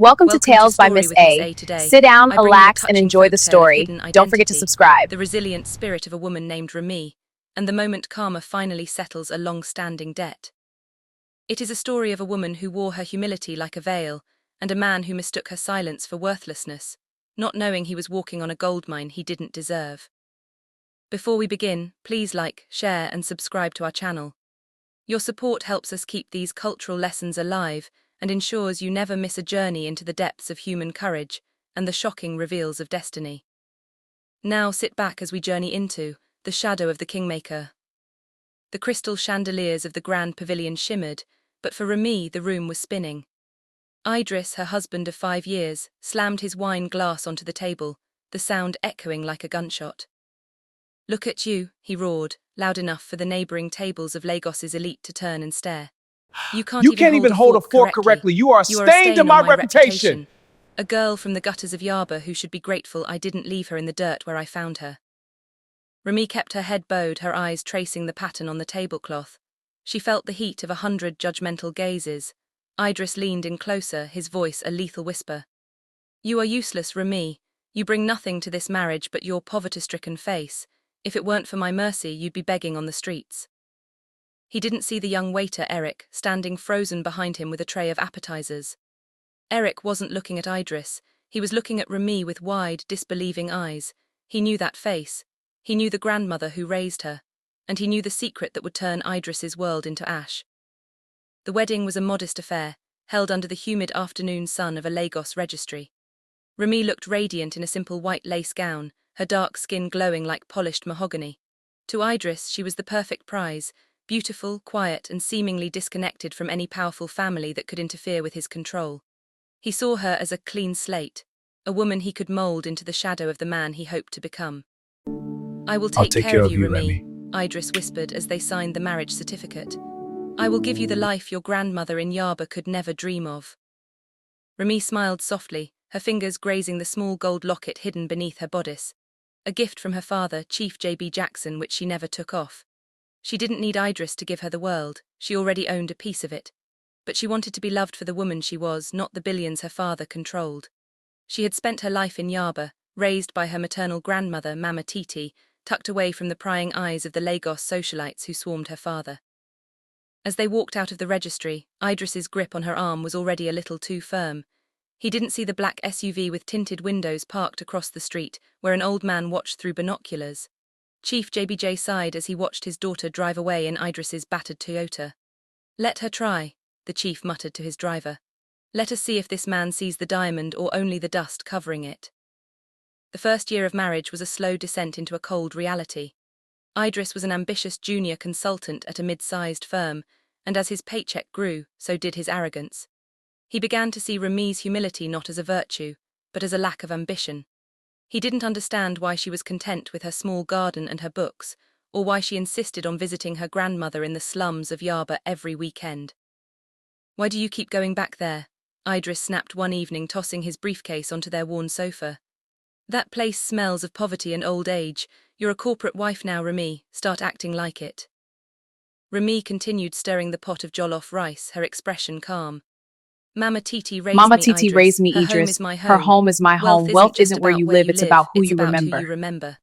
Welcome to Welcome to Tales by Story Miss with Miss A. A today. Sit down, I bring you a relax, and touching enjoy the folktale of story. hidden Don't forget to identity, subscribe. the resilient spirit of a woman named Remi, and the moment karma finally settles a long-standing debt. It is a story of a woman who wore her humility like a veil, and a man who mistook her silence for worthlessness, not knowing he was walking on a goldmine he didn't deserve. Before we begin, please like, share, and subscribe to our channel. Your support helps us keep these cultural lessons alive and ensures you never miss a journey into the depths of human courage and the shocking reveals of destiny. Now sit back as we journey into the shadow of the Kingmaker. The crystal chandeliers of the grand pavilion shimmered, but for Remi the room was spinning. Idris, her husband of 5 years, slammed his wine glass onto the table, the sound echoing like a gunshot. "Look at you," he roared, loud enough for the neighboring tables of Lagos's elite to turn and stare. "You can't You even can't hold even a hold a fork fork correctly. correctly. You are a You are a stain to stain on my my reputation. reputation." A girl from the gutters of Yaba who should be grateful I didn't leave her in the dirt where I found her. Remi kept her head bowed, her eyes tracing the pattern on the tablecloth. She felt the heat of 100 judgmental gazes. Idris leaned in closer, his voice a lethal whisper. "You are useless, Remi. You bring nothing to this marriage but your poverty-stricken face. If it weren't for my mercy, you'd be begging on the streets." He didn't see the young waiter, Eric, standing frozen behind him with a tray of appetizers. Eric wasn't looking at Idris. He was looking at Remi with wide, disbelieving eyes. He knew that face. He knew the grandmother who raised her. And he knew the secret that would turn Idris's world into ash. The wedding was a modest affair, held under the humid afternoon sun of a Lagos registry. Remi looked radiant in a simple white lace gown, her dark skin glowing like polished mahogany. To Idris, she was the perfect prize, beautiful, quiet, and seemingly disconnected from any powerful family that could interfere with his control. He saw her as a clean slate, a woman he could mold into the shadow of the man he hoped to become. "I will I'll take care of you, Remi," Remi. Idris whispered as they signed the marriage certificate. "I will give you the life your grandmother in Yaba could never dream of." Remi smiled softly, her fingers grazing the small gold locket hidden beneath her bodice. A gift from her father, Chief J.B. Jackson, which she never took off. She didn't need Idris to give her the world, she already owned a piece of it. But she wanted to be loved for the woman she was, not the billions her father controlled. She had spent her life in Yaba, raised by her maternal grandmother, Mama Titi, tucked away from the prying eyes of the Lagos socialites who swarmed her father. As they walked out of the registry, Idris's grip on her arm was already a little too firm. He didn't see the black SUV with tinted windows parked across the street, where an old man watched through binoculars. Chief JBJ sighed as he watched his daughter drive away in Idris's battered Toyota. "Let her try," the chief muttered to his driver. "Let us see if this man sees the diamond or only the dust covering it." The first year of marriage was a slow descent into a cold reality. Idris was an ambitious junior consultant at a mid-sized firm, and as his paycheck grew, so did his arrogance. He began to see Remi's humility not as a virtue, but as a lack of ambition. He didn't understand why she was content with her small garden and her books, or why she insisted on visiting her grandmother in the slums of Yaba every weekend. "Why do you keep going back there?" Idris snapped one evening, tossing his briefcase onto their worn sofa. "That place smells of poverty and old age. You're a corporate wife now, Remi. Start acting like it." Remi continued stirring the pot of jollof rice, her expression calm. Mama Titi raised me, Her home Idris. is my Her home. home is my home. Wealth Wealth isn't just isn't where about you where live, you it's about live, who it's you about who remember. you remember.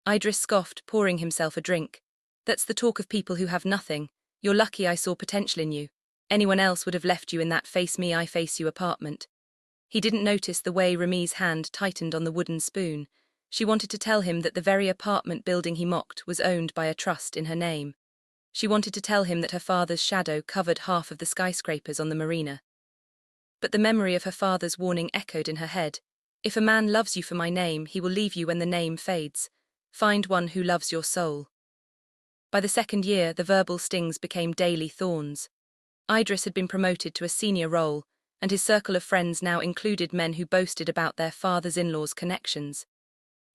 Idris scoffed, pouring himself a drink. "That's the talk of people who have nothing. You're lucky I saw potential in you. Anyone else would have left you in that face me I face you apartment." He didn't notice the way Remi's hand tightened on the wooden spoon. She wanted to tell him that the very apartment building he mocked was owned by a trust in her name. She wanted to tell him that her father's shadow covered half of the skyscrapers on the marina. But the memory of her father's warning echoed in her head. "If a man loves you for my name, he will leave you when the name fades. Find one who loves your soul." By the second year, the verbal stings became daily thorns. Idris had been promoted to a senior role, and his circle of friends now included men who boasted about their father's in-laws' connections.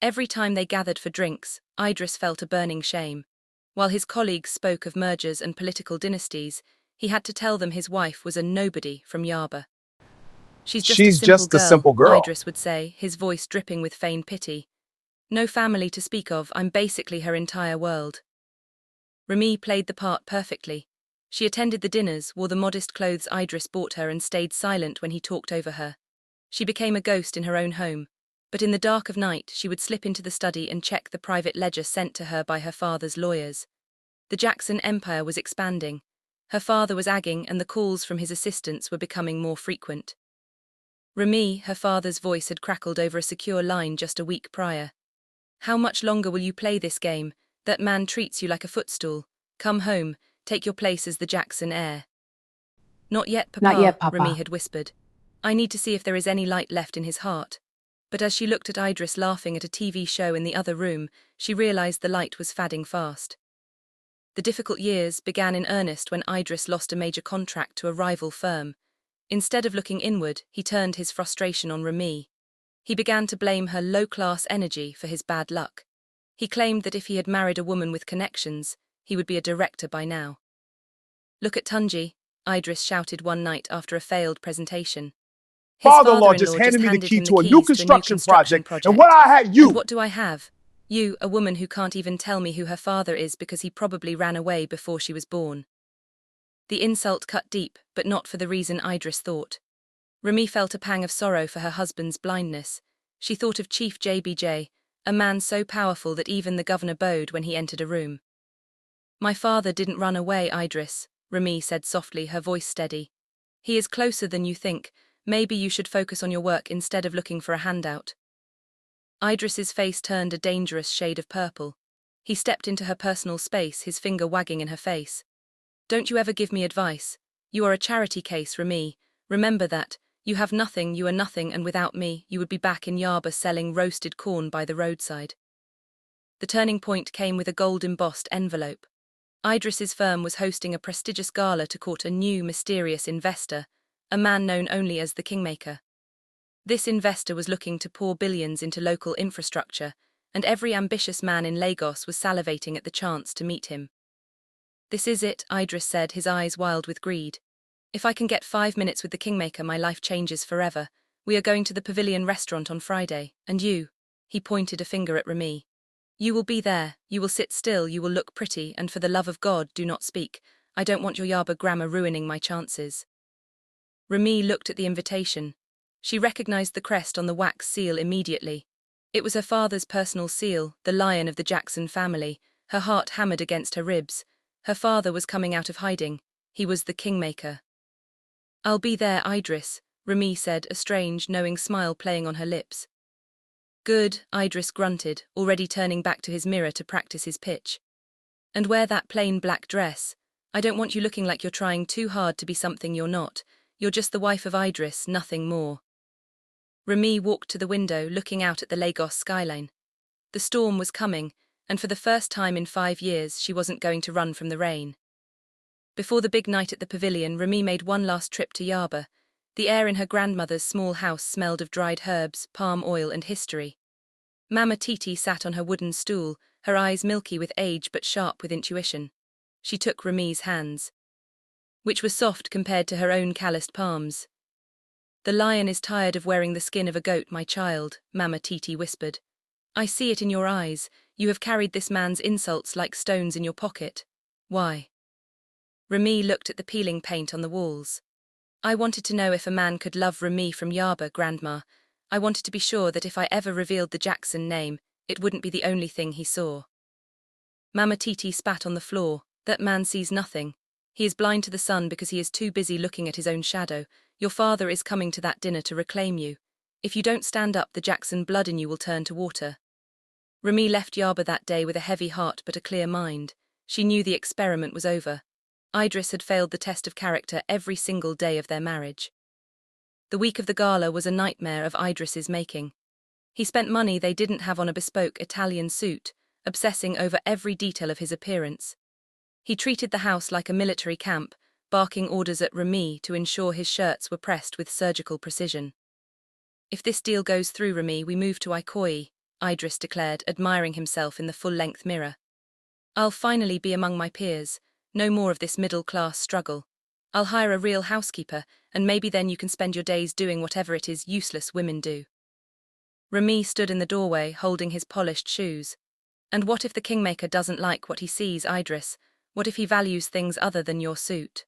Every time they gathered for drinks, Idris felt a burning shame. While his colleagues spoke of mergers and political dynasties, he had to tell them his wife was a nobody from Yaba. "She's just a She's simple just a girl," simple girl. Idris would say, his voice dripping with feigned pity. "No family to speak of, I'm basically her entire world." Remi played the part perfectly. She attended the dinners, wore the modest clothes Idris bought her, and stayed silent when he talked over her. She became a ghost in her own home, but in the dark of night she would slip into the study and check the private ledger sent to her by her father's lawyers. The Jackson empire was expanding. Her father was agging, and the calls from his assistants were becoming more frequent. Remi, her father's voice had crackled over a secure line just a week prior. "How much longer will you play this game? That man treats you like a footstool. Come home, take your place as the Jackson heir." "Not yet, Papa," Not yet, Papa. Remi had whispered. "I need to see if there is any light left in his heart." But as she looked at Idris laughing at a TV show in the other room, she realized the light was fading fast. The difficult years began in earnest when Idris lost a major contract to a rival firm. Instead of looking inward, he turned his frustration on Remi. He began to blame her low-class energy for his bad luck. He claimed that if he had married a woman with connections, he would be a director by now. "Look at Tunji," Idris shouted one night after a failed presentation. His Father-in-law just handed me the key to a new construction project, and what I had you. "And what do I have? You, a woman who can't even tell me who her father is because he probably ran away before she was born." The insult cut deep, but not for the reason Idris thought. Remi felt a pang of sorrow for her husband's blindness. She thought of Chief JBJ, a man so powerful that even the governor bowed when he entered a room. "My father didn't run away, Idris," Remi said softly, her voice steady. "He is closer than you think. Maybe you should focus on your work instead of looking for a handout." Idris's face turned a dangerous shade of purple. He stepped into her personal space, his finger wagging in her face. "Don't you ever give me advice. You are a charity case, Remi. Remember that. You have nothing, you are nothing, and without me, you would be back in Yaba selling roasted corn by the roadside." The turning point came with a gold-embossed envelope. Idris's firm was hosting a prestigious gala to court a new, mysterious investor, a man known only as the Kingmaker. This investor was looking to pour billions into local infrastructure, and every ambitious man in Lagos was salivating at the chance to meet him. "This is it," Idris said, his eyes wild with greed. "If I can get 5 minutes with the Kingmaker, my life changes forever. We are going to the Pavilion restaurant on Friday, and you," he pointed a finger at Remi. "You will be there, you will sit still, you will look pretty, and for the love of God, do not speak. I don't want your Yaba grammar ruining my chances." Remi looked at the invitation. She recognized the crest on the wax seal immediately. It was her father's personal seal, the lion of the Jackson family. Her heart hammered against her ribs. Her father was coming out of hiding. He was the Kingmaker. "I'll be there, Idris," Remi said, a strange, knowing smile playing on her lips. "Good," Idris grunted, already turning back to his mirror to practice his pitch. "And wear that plain black dress. I don't want you looking like you're trying too hard to be something you're not. You're just the wife of Idris, nothing more." Remi walked to the window, looking out at the Lagos skyline. The storm was coming, and for the first time in 5 years, she wasn't going to run from the rain. Before the big night at the pavilion, Remi made one last trip to Yaba. The air in her grandmother's small house smelled of dried herbs, palm oil, and history. Mama Titi sat on her wooden stool, her eyes milky with age but sharp with intuition. She took Remi's hands, which were soft compared to her own calloused palms. "The lion is tired of wearing the skin of a goat, my child," Mama Titi whispered. "I see it in your eyes. You have carried this man's insults like stones in your pocket. Why?" Remi looked at the peeling paint on the walls. "I wanted to know if a man could love Remi from Yaba, Grandma. I wanted to be sure that if I ever revealed the Jackson name, it wouldn't be the only thing he saw." Mama Titi spat on the floor. "That man sees nothing. He is blind to the sun because he is too busy looking at his own shadow. Your father is coming to that dinner to reclaim you. If you don't stand up, the Jackson blood in you will turn to water." Remi left Yaba that day with a heavy heart but a clear mind. She knew the experiment was over. Idris had failed the test of character every single day of their marriage. The week of the gala was a nightmare of Idris's making. He spent money they didn't have on a bespoke Italian suit, obsessing over every detail of his appearance. He treated the house like a military camp, barking orders at Remi to ensure his shirts were pressed with surgical precision. "If this deal goes through, Remi, we move to Ikoyi," Idris declared, admiring himself in the full-length mirror. "I'll finally be among my peers. No more of this middle-class struggle. I'll hire a real housekeeper, and maybe then you can spend your days doing whatever it is useless women do." Remi stood in the doorway, holding his polished shoes. "And what if the Kingmaker doesn't like what he sees, Idris? What if he values things other than your suit?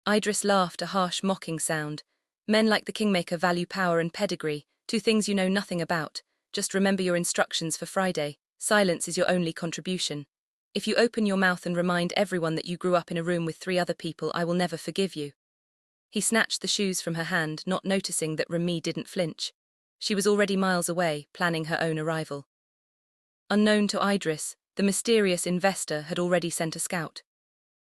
Idris laughed, a harsh, mocking sound. Men like the Kingmaker value power and pedigree, two things you know nothing about. Just remember your instructions for Friday. Silence is your only contribution. If you open your mouth and remind everyone that you grew up in a room with 3 other people, I will never forgive you. He snatched the shoes from her hand, not noticing that Remi didn't flinch. She was already miles away, planning her own arrival. Unknown to Idris, the mysterious investor had already sent a scout.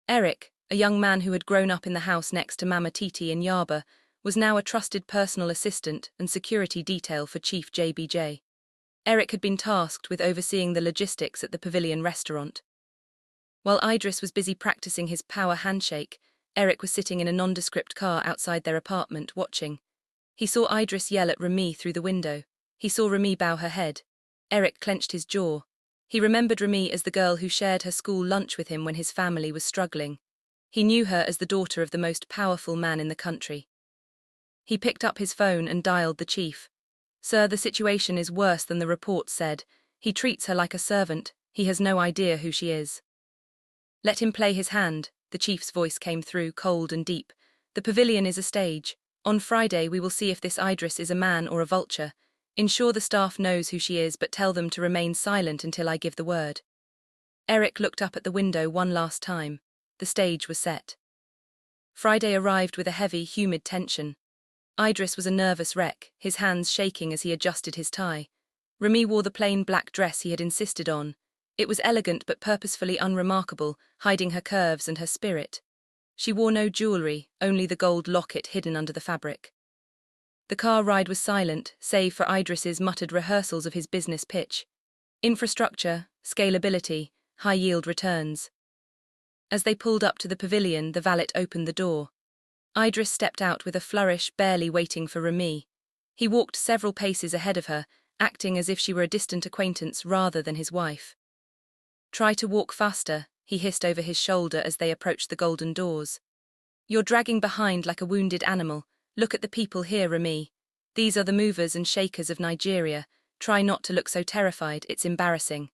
Eric, a young man who had grown up in the house next to Mama Titi in Yaba, was now a trusted personal assistant and security detail for Chief JBJ. Eric had been tasked with overseeing the logistics at the Pavilion restaurant. While Idris was busy practicing his power handshake, Eric was sitting in a nondescript car outside their apartment, watching. He saw Idris yell at Remi through the window. He saw Remi bow her head. Eric clenched his jaw. He remembered Remi as the girl who shared her school lunch with him when his family was struggling. He knew her as the daughter of the most powerful man in the country. He picked up his phone and dialed the chief. "Sir, the situation is worse than the report said. He treats her like a servant. He has no idea who she is." "Let him play his hand," the chief's voice came through, cold and deep. "The pavilion is a stage. On Friday we will see if this Idris is a man or a vulture. Ensure the staff knows who she is, but tell them to remain silent until I give the word." Eric looked up at the window one last time. The stage was set. Friday arrived with a heavy, humid tension. Idris was a nervous wreck, his hands shaking as he adjusted his tie. Remi wore the plain black dress he had insisted on. It was elegant but purposefully unremarkable, hiding her curves and her spirit. She wore no jewelry, only the gold locket hidden under the fabric. The car ride was silent, save for Idris's muttered rehearsals of his business pitch. Infrastructure, scalability, high-yield returns. As they pulled up to the pavilion, the valet opened the door. Idris stepped out with a flourish, barely waiting for Remi. He walked several paces ahead of her, acting as if she were a distant acquaintance rather than his wife. "Try to walk faster," he hissed over his shoulder as they approached the golden doors. "You're dragging behind like a wounded animal. Look at the people here, Remi. These are the movers and shakers of Nigeria. Try not to look so terrified, it's embarrassing."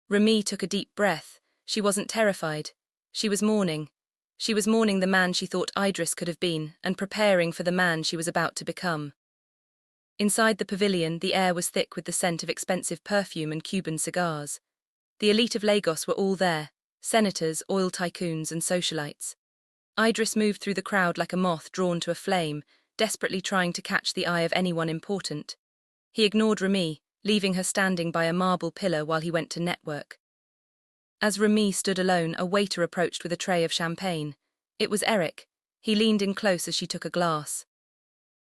Remi took a deep breath. She wasn't terrified. She was mourning. She was mourning the man she thought Idris could have been, and preparing for the man she was about to become. Inside the pavilion, the air was thick with the scent of expensive perfume and Cuban cigars. The elite of Lagos were all there: senators, oil tycoons, and socialites. Idris moved through the crowd like a moth drawn to a flame, desperately trying to catch the eye of anyone important. He ignored Remi, leaving her standing by a marble pillar while he went to network. As Remi stood alone, a waiter approached with a tray of champagne. It was Eric. He leaned in close as she took a glass.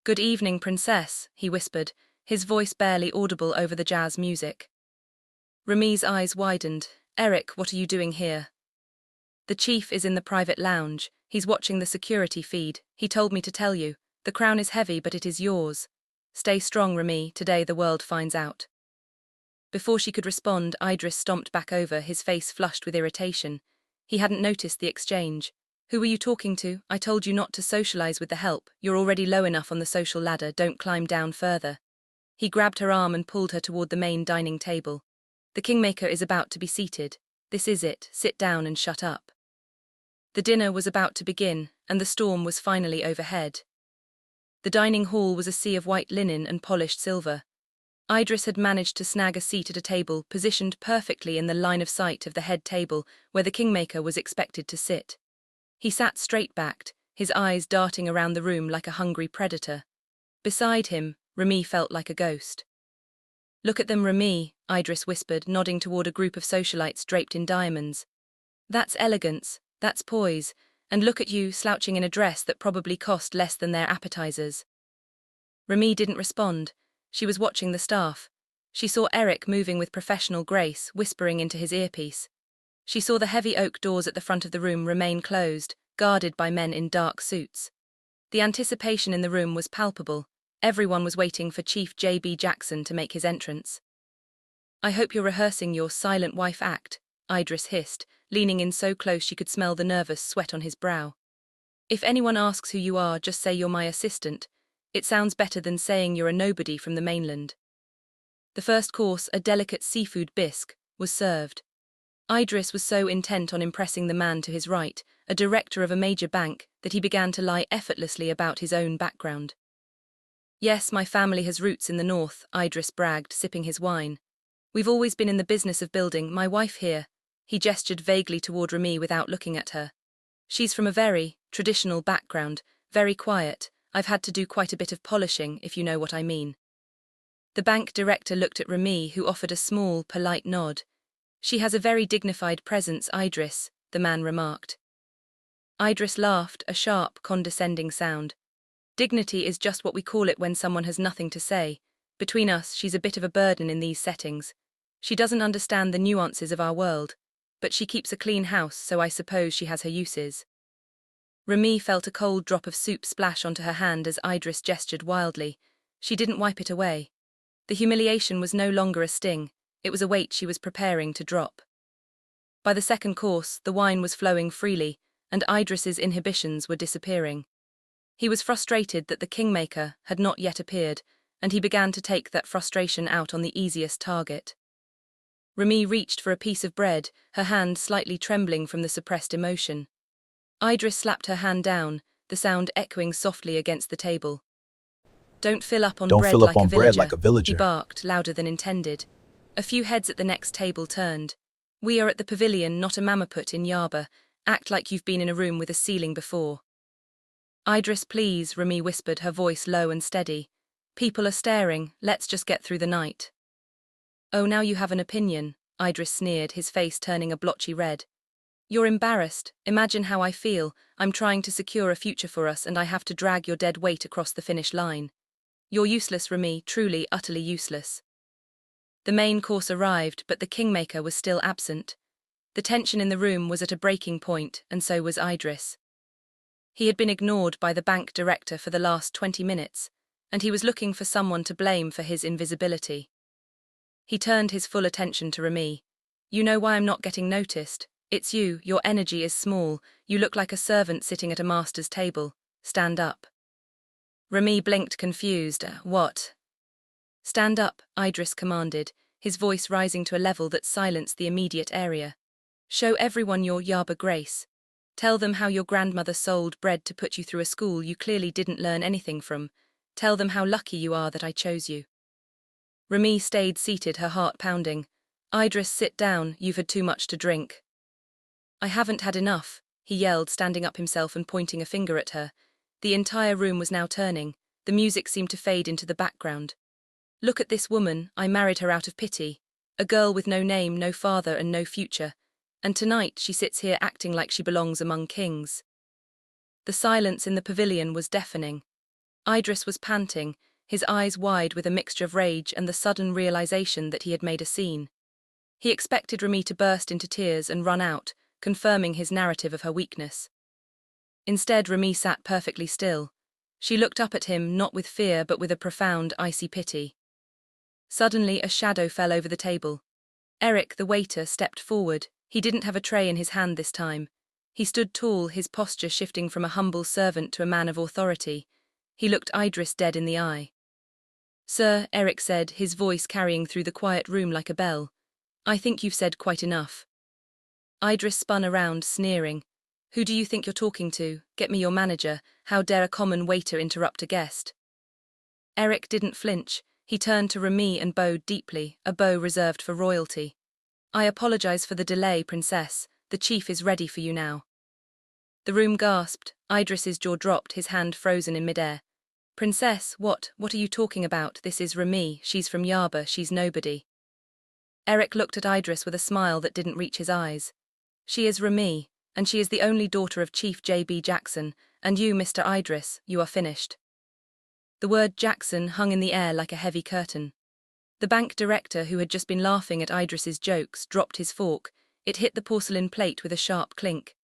"Good evening, Princess," he whispered, his voice barely audible over the jazz music. Remi's eyes widened. "Eric, what are you doing here?" "The chief is in the private lounge. He's watching the security feed. He told me to tell you. The crown is heavy, but it is yours. Stay strong, Remi. Today the world finds out." Before she could respond, Idris stomped back over, his face flushed with irritation. He hadn't noticed the exchange. "Who were you talking to? I told you not to socialize with the help. You're already low enough on the social ladder, don't climb down further." He grabbed her arm and pulled her toward the main dining table. "The Kingmaker is about to be seated. This is it. Sit down and shut up." The dinner was about to begin, and the storm was finally overhead. The dining hall was a sea of white linen and polished silver. Idris had managed to snag a seat at a table positioned perfectly in the line of sight of the head table where the Kingmaker was expected to sit. He sat straight-backed, his eyes darting around the room like a hungry predator. Beside him, Remi felt like a ghost. "Look at them, Remi," Idris whispered, nodding toward a group of socialites draped in diamonds. "That's elegance, that's poise, and look at you, slouching in a dress that probably cost less than their appetizers." Remi didn't respond. She was watching the staff. She saw Eric moving with professional grace, whispering into his earpiece. She saw the heavy oak doors at the front of the room remain closed, guarded by men in dark suits. The anticipation in the room was palpable. Everyone was waiting for Chief J.B. Jackson to make his entrance. "I hope you're rehearsing your silent wife act," Idris hissed, leaning in so close she could smell the nervous sweat on his brow. "If anyone asks who you are, just say you're my assistant. It sounds better than saying you're a nobody from the mainland." The first course, a delicate seafood bisque, was served. Idris was so intent on impressing the man to his right, a director of a major bank, that he began to lie effortlessly about his own background. Yes, my family has roots in the north, Idris bragged, sipping his wine. We've always been in the business of building, my wife here. He gestured vaguely toward Remi without looking at her. She's from a very traditional background, very quiet. I've had to do quite a bit of polishing, if you know what I mean. The bank director looked at Remi, who offered a small, polite nod. She has a very dignified presence, Idris, the man remarked. Idris laughed, a sharp, condescending sound. Dignity is just what we call it when someone has nothing to say. Between us, she's a bit of a burden in these settings. She doesn't understand the nuances of our world, but she keeps a clean house, so I suppose she has her uses. Remi felt a cold drop of soup splash onto her hand as Idris gestured wildly. She didn't wipe it away. The humiliation was no longer a sting, it was a weight she was preparing to drop. By the second course, the wine was flowing freely, and Idris's inhibitions were disappearing. He was frustrated that the kingmaker had not yet appeared, and he began to take that frustration out on the easiest target. Remi reached for a piece of bread, her hand slightly trembling from the suppressed emotion. Idris slapped her hand down, the sound echoing softly against the table. Don't fill up on bread like a villager, he barked, louder than intended. A few heads at the next table turned. We are at the pavilion, not a mamaput in Yaba. Act like you've been in a room with a ceiling before. Idris, please, Remi whispered, her voice low and steady. People are staring, let's just get through the night. Oh, now you have an opinion, Idris sneered, his face turning a blotchy red. You're embarrassed. Imagine how I feel. I'm trying to secure a future for us and I have to drag your dead weight across the finish line. You're useless, Remi, truly, utterly useless. The main course arrived, but the kingmaker was still absent. The tension in the room was at a breaking point, and so was Idris. He had been ignored by the bank director for the last 20 minutes, and he was looking for someone to blame for his invisibility. He turned his full attention to Remi. You know why I'm not getting noticed? It's you, your energy is small, you look like a servant sitting at a master's table. Stand up. Remi blinked, confused. What? Stand up, Idris commanded, his voice rising to a level that silenced the immediate area. Show everyone your Yaba grace. Tell them how your grandmother sold bread to put you through a school you clearly didn't learn anything from. Tell them how lucky you are that I chose you. Remi stayed seated, her heart pounding. Idris, sit down, you've had too much to drink. I haven't had enough, he yelled, standing up himself and pointing a finger at her. The entire room was now turning. The music seemed to fade into the background. Look at this woman, I married her out of pity. A girl with no name, no father and no future. And tonight she sits here acting like she belongs among kings. The silence in the pavilion was deafening. Idris was panting, his eyes wide with a mixture of rage and the sudden realization that he had made a scene. He expected Remi to burst into tears and run out, confirming his narrative of her weakness. Instead, Remi sat perfectly still. She looked up at him, not with fear but with a profound, icy pity. Suddenly, a shadow fell over the table. Eric, the waiter, stepped forward. He didn't have a tray in his hand this time. He stood tall, his posture shifting from a humble servant to a man of authority. He looked Idris dead in the eye. Sir, Eric said, his voice carrying through the quiet room like a bell. I think you've said quite enough. Idris spun around, sneering. Who do you think you're talking to? Get me your manager. How dare a common waiter interrupt a guest? Eric didn't flinch. He turned to Remi and bowed deeply, a bow reserved for royalty. I apologize for the delay, Princess. The chief is ready for you now. The room gasped. Idris's jaw dropped, his hand frozen in midair. Princess, what? What are you talking about? This is Remi. She's from Yaba. She's nobody. Eric looked at Idris with a smile that didn't reach his eyes. She is Remi, and she is the only daughter of Chief J.B. Jackson, and you, Mr. Idris, you are finished. The word Jackson hung in the air like a heavy curtain. The bank director, who had just been laughing at Idris's jokes, dropped his fork. It hit the porcelain plate with a sharp clink.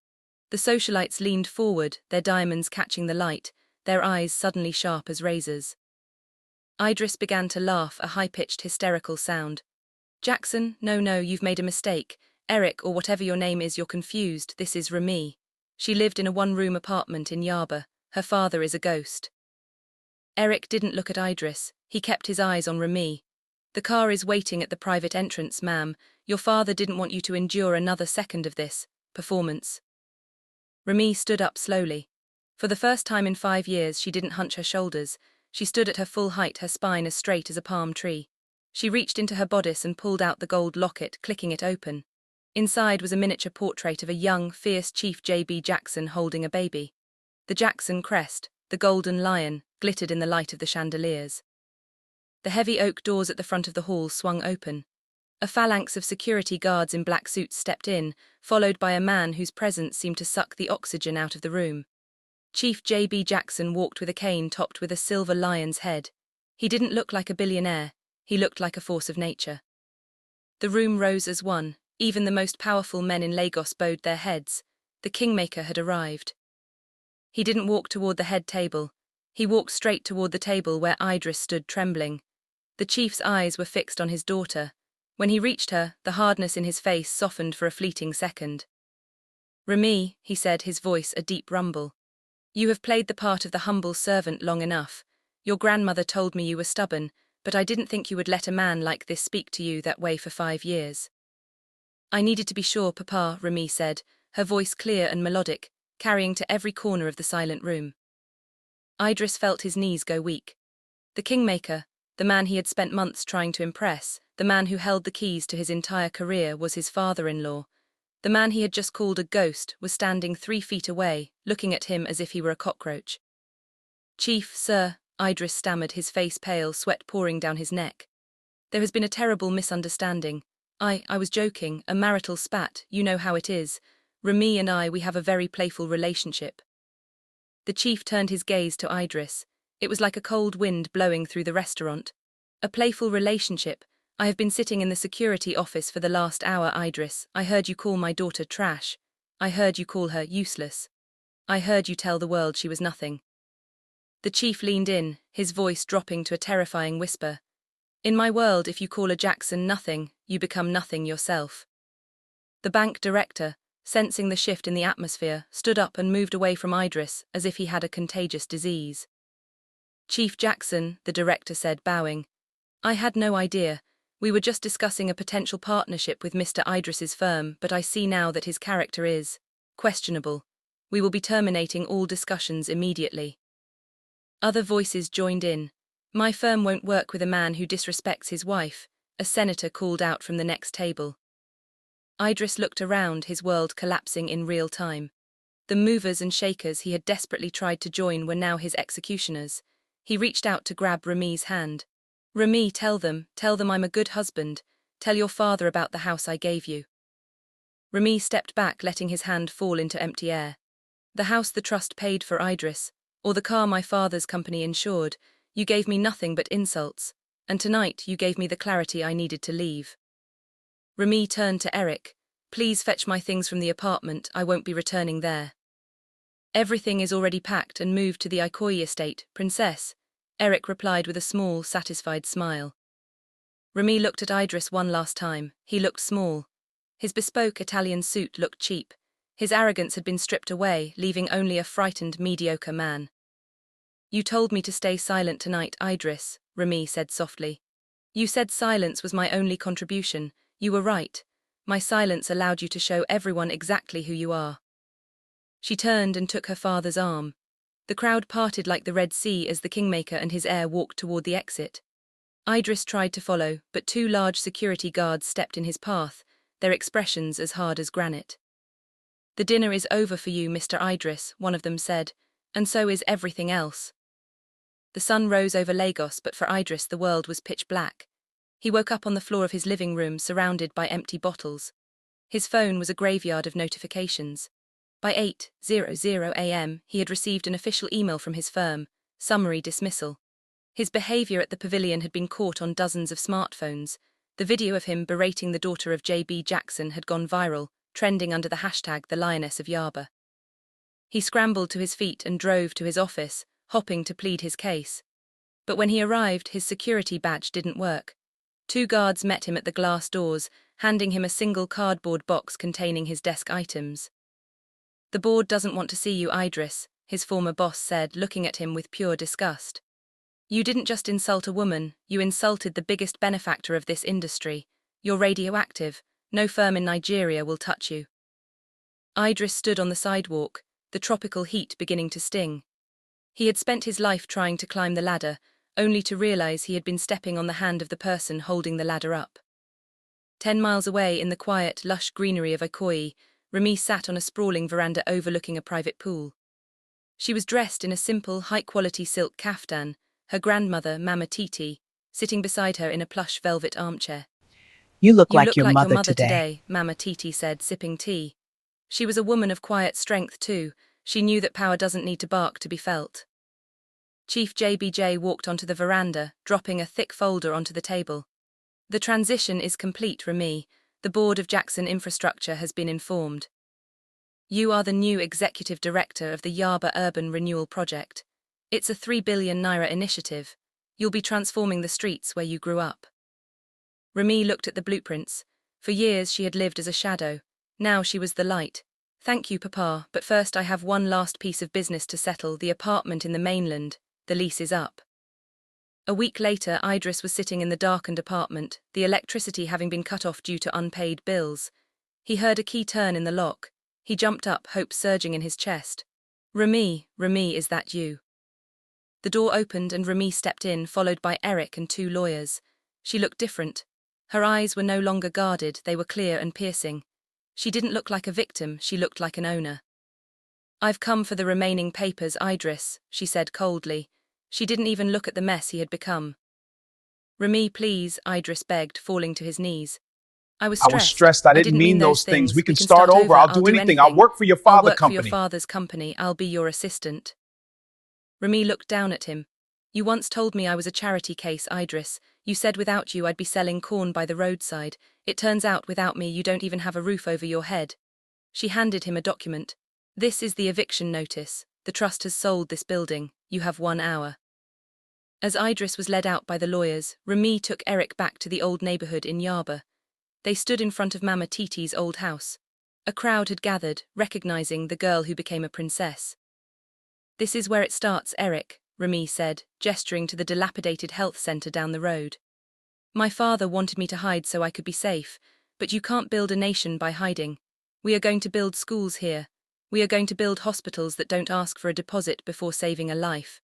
The socialites leaned forward, their diamonds catching the light, their eyes suddenly sharp as razors. Idris began to laugh, a high-pitched, hysterical sound. Jackson, no, you've made a mistake. Eric, or whatever your name is, you're confused. This is Remi. She lived in a one-room apartment in Yaba. Her father is a ghost. Eric didn't look at Idris. He kept his eyes on Remi. The car is waiting at the private entrance, ma'am. Your father didn't want you to endure another second of this performance. Remi stood up slowly. For the first time in 5 years, she didn't hunch her shoulders. She stood at her full height, her spine as straight as a palm tree. She reached into her bodice and pulled out the gold locket, clicking it open. Inside was a miniature portrait of a young, fierce Chief J.B. Jackson holding a baby. The Jackson crest, the golden lion, glittered in the light of the chandeliers. The heavy oak doors at the front of the hall swung open. A phalanx of security guards in black suits stepped in, followed by a man whose presence seemed to suck the oxygen out of the room. Chief J.B. Jackson walked with a cane topped with a silver lion's head. He didn't look like a billionaire, he looked like a force of nature. The room rose as one. Even the most powerful men in Lagos bowed their heads. The kingmaker had arrived. He didn't walk toward the head table. He walked straight toward the table where Idris stood trembling. The chief's eyes were fixed on his daughter. When he reached her, the hardness in his face softened for a fleeting second. "Remi," he said, his voice a deep rumble. "You have played the part of the humble servant long enough. Your grandmother told me you were stubborn, but I didn't think you would let a man like this speak to you that way for 5 years." "I needed to be sure, Papa," Remi said, her voice clear and melodic, carrying to every corner of the silent room. Idris felt his knees go weak. The kingmaker, the man he had spent months trying to impress, the man who held the keys to his entire career, was his father-in-law. The man he had just called a ghost was standing 3 feet away, looking at him as if he were a cockroach. "Chief, sir," Idris stammered, his face pale, sweat pouring down his neck. "There has been a terrible misunderstanding. I was joking, a marital spat, you know how it is. Remi and we have a very playful relationship." The chief turned his gaze to Idris. It was like a cold wind blowing through the restaurant. "A playful relationship? I have been sitting in the security office for the last hour, Idris. I heard you call my daughter trash. I heard you call her useless. I heard you tell the world she was nothing." The chief leaned in, his voice dropping to a terrifying whisper. "In my world, if you call a Jackson nothing, you become nothing yourself." The bank director, sensing the shift in the atmosphere, stood up and moved away from Idris as if he had a contagious disease. "Chief Jackson," the director said, bowing. "I had no idea. We were just discussing a potential partnership with Mr. Idris's firm, but I see now that his character is questionable. We will be terminating all discussions immediately." Other voices joined in. "My firm won't work with a man who disrespects his wife," a senator called out from the next table. Idris looked around, his world collapsing in real time. The movers and shakers he had desperately tried to join were now his executioners. He reached out to grab Remi's hand. "Remi, tell them I'm a good husband. Tell your father about the house I gave you." Remi stepped back, letting his hand fall into empty air. "The house the trust paid for, Idris, or the car my father's company insured. You gave me nothing but insults, and tonight you gave me the clarity I needed to leave." Remi turned to Eric. "Please fetch my things from the apartment, I won't be returning there." "Everything is already packed and moved to the Ikoyi estate, Princess," Eric replied with a small, satisfied smile. Remi looked at Idris one last time. He looked small. His bespoke Italian suit looked cheap. His arrogance had been stripped away, leaving only a frightened, mediocre man. "You told me to stay silent tonight, Idris," Remi said softly. "You said silence was my only contribution. You were right. My silence allowed you to show everyone exactly who you are." She turned and took her father's arm. The crowd parted like the Red Sea as the kingmaker and his heir walked toward the exit. Idris tried to follow, but 2 large security guards stepped in his path, their expressions as hard as granite. "The dinner is over for you, Mr. Idris," one of them said, "and so is everything else." The sun rose over Lagos, but for Idris the world was pitch black. He woke up on the floor of his living room, surrounded by empty bottles. His phone was a graveyard of notifications. By 8:00 a.m., he had received an official email from his firm, summary dismissal. His behavior at the pavilion had been caught on dozens of smartphones. The video of him berating the daughter of J.B. Jackson had gone viral, trending under the hashtag the Lioness of Yaba. He scrambled to his feet and drove to his office, hoping to plead his case. But when he arrived, his security badge didn't work. 2 guards met him at the glass doors, handing him a single cardboard box containing his desk items. "The board doesn't want to see you, Idris," his former boss said, looking at him with pure disgust. "You didn't just insult a woman, you insulted the biggest benefactor of this industry. You're radioactive. No firm in Nigeria will touch you. Idris stood on the sidewalk, the tropical heat beginning to sting. He had spent his life trying to climb the ladder, only to realize he had been stepping on the hand of the person holding the ladder up. 10 miles away in the quiet, lush greenery of Ikoyi, Remi sat on a sprawling veranda overlooking a private pool. She was dressed in a simple, high-quality silk kaftan, her grandmother, Mama Titi, sitting beside her in a plush velvet armchair. You look "You like look your like your mother mother today. today," Mama Titi said, sipping tea. She was a woman of quiet strength too. She knew that power doesn't need to bark to be felt. Chief JBJ walked onto the veranda, dropping a thick folder onto the table. "The transition is complete, Remi. The board of Jackson Infrastructure has been informed. You are the new executive director of the Yaba Urban Renewal Project. It's a 3 billion naira initiative. You'll be transforming the streets where you grew up." Remi looked at the blueprints. For years she had lived as a shadow. Now she was the light. "Thank you, Papa, but first I have one last piece of business to settle, the apartment in the mainland. The lease is up." A week later, Idris was sitting in the darkened apartment, the electricity having been cut off due to unpaid bills. He heard a key turn in the lock. He jumped up, hope surging in his chest. "Remi, is that you?" The door opened and Remi stepped in, followed by Eric and 2 lawyers. She looked different. Her eyes were no longer guarded, they were clear and piercing. She didn't look like a victim, she looked like an owner. "I've come for the remaining papers, Idris," she said coldly. She didn't even look at the mess he had become. "Remi, please," Idris begged, falling to his knees. I was stressed. I didn't mean those things. We can start over. I'll do anything. I'll work for your I'll father work company. for your father's company. I'll be your assistant." Remi looked down at him. "You once told me I was a charity case, Idris. You said without you I'd be selling corn by the roadside. It turns out without me you don't even have a roof over your head." She handed him a document. "This is the eviction notice. The trust has sold this building. You have 1 hour." As Idris was led out by the lawyers, Remi took Eric back to the old neighborhood in Yaba. They stood in front of Mama Titi's old house. A crowd had gathered, recognizing the girl who became a princess. "This is where it starts, Eric," Remi said, gesturing to the dilapidated health center down the road. "My father wanted me to hide so I could be safe, but you can't build a nation by hiding. We are going to build schools here. We are going to build hospitals that don't ask for a deposit before saving a life."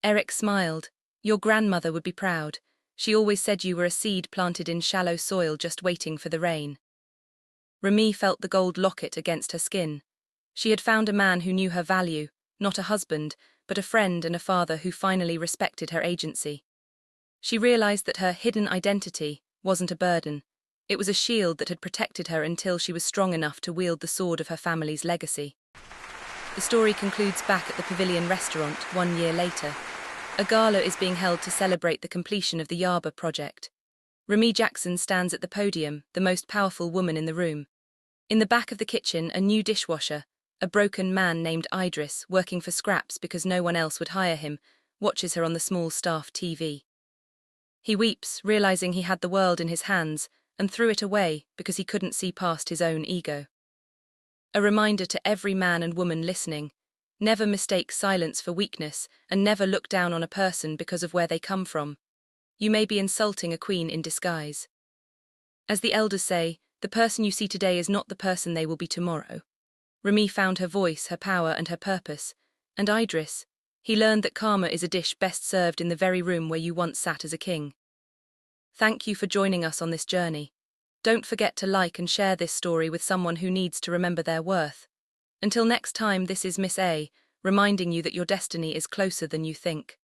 Eric smiled. "Your grandmother would be proud. She always said you were a seed planted in shallow soil just waiting for the rain." Remi felt the gold locket against her skin. She had found a man who knew her value, not a husband, but a friend and a father who finally respected her agency. She realized that her hidden identity wasn't a burden. It was a shield that had protected her until she was strong enough to wield the sword of her family's legacy. The story concludes back at the Pavilion restaurant 1 year later. A gala is being held to celebrate the completion of the Yaba project. Remi Jackson stands at the podium, the most powerful woman in the room. In the back of the kitchen, a new dishwasher, a broken man named Idris, working for scraps because no one else would hire him, watches her on the small staff TV. He weeps, realizing he had the world in his hands, and threw it away because he couldn't see past his own ego. A reminder to every man and woman listening: never mistake silence for weakness, and never look down on a person because of where they come from. You may be insulting a queen in disguise. As the elders say, the person you see today is not the person they will be tomorrow. Remi found her voice, her power, and her purpose. And Idris, he learned that karma is a dish best served in the very room where you once sat as a king. Thank you for joining us on this journey. Don't forget to like and share this story with someone who needs to remember their worth. Until next time, this is Miss A, reminding you that your destiny is closer than you think.